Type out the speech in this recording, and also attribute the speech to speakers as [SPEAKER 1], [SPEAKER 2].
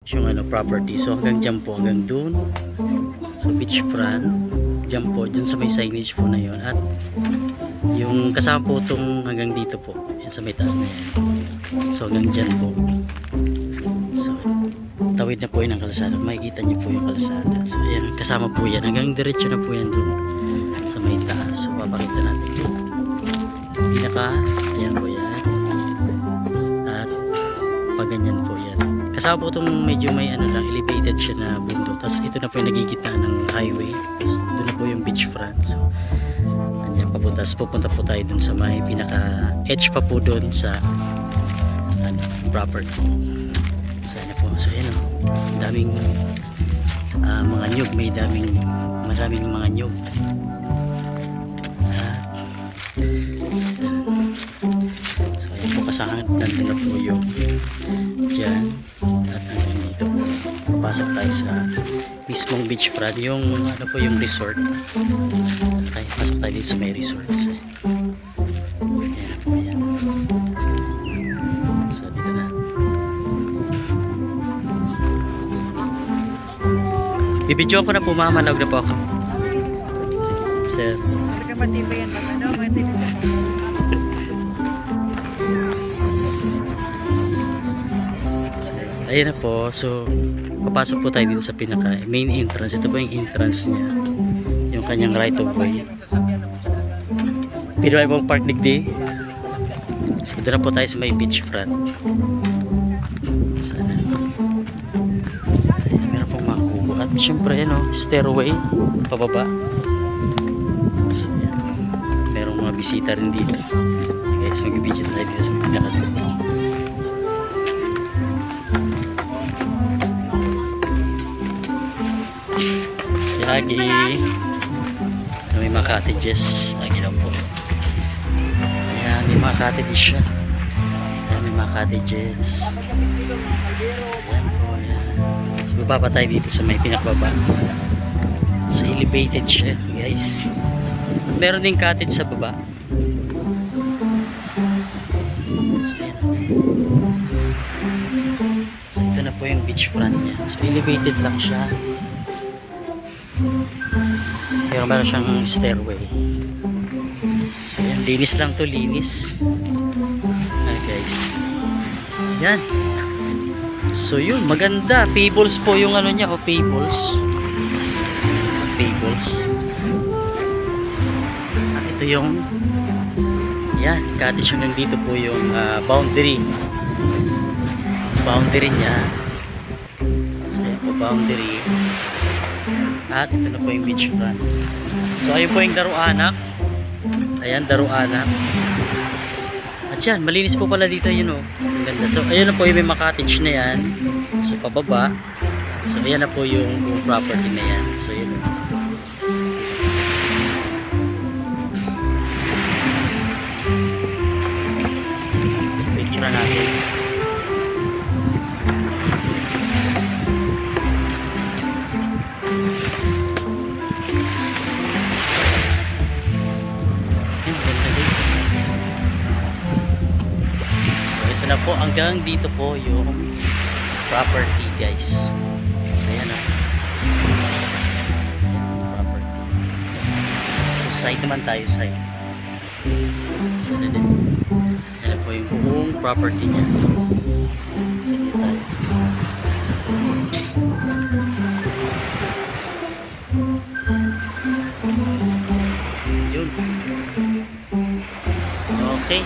[SPEAKER 1] yung ano, property. So hanggang dyan po, hanggang dun. So beachfront, dyan po, dyan sa may signage po na yun. At yung kasama po itong hanggang dito po, yan sa may taas na yan. So hanggang dyan po. So tawid na po yun ang kalsada. Makikita niyo po yung kalsada. So yan, kasama po yan. Hanggang diretso na po yan dun sa may taas. So papakita natin yun. Ayan po yan. At pag ganyan po yan. Kasama po itong medyo may ano lang, elevated siya na bundok. Tapos ito na po yung nagigitna ng highway. Tapos ito na po yung beachfront. So andyan pa po. Tapos pupunta po tayo dun sa may pinaka edge pa po dun sa ano, property. So yan po. So yan o. Daming mga nyug. Maraming mga nyug. So yan po, kasama nandun na po yung dyan at nandun dito po. So, papasok tayo sa mismong beachfront, yung ano po yung resort. Okay, pasok tayo dito sa may resort. So, yan na po yan. So dito na. Bibidyoan ko na po, mamanawag na po ako. Sir.
[SPEAKER 2] Matibay yan ba? Ano? Matibay sa
[SPEAKER 1] Ayan na po. So papasok po tayo dito sa pinaka main entrance. Ito po yung entrance niya, yung kanyang right of way. Pero ay mong park digdi. So doon na po tayo sa may beachfront. Sana. Ayan, meron pong mga kubo. At syempre ano, stairway pababa. So yan, merong mga bisita rin dito. Guys, mag-video tayo dito sa pinaka. Lagi may mga cottages. Lagi lang po. Ayan, may mga cottages siya. Ayan, may mga cottages. Ayan po, ayan. So bababa tayo dito sa may pinakababa. So elevated siya, guys. Meron ding cottage sa baba. So ayan. So ito na po yung beachfront niya. So elevated lang siya. Pero meron siyang stairway. So yan, linis lang to, linis. Guys, yan. So yun, maganda. Pebbles po yung ano niya, pebbles. At ito yung yan, cottage yung nandito po yung boundary niya. So yan po, boundary. At ito na po yung beachfront. So ayun po yung Daruanak. Ayan, Daruanak. At yan, malinis po pala dito yun o. Ang ganda. So ayun na po yung may cottage na yan. So pababa. So ayan na po yung property na yan. So yun o. So picture na natin. Na po, hanggang dito po yung property, guys. So yan na property. So side naman tayo, side. So yan na po yung buong property niya. So yan tayo. Yun. Okay.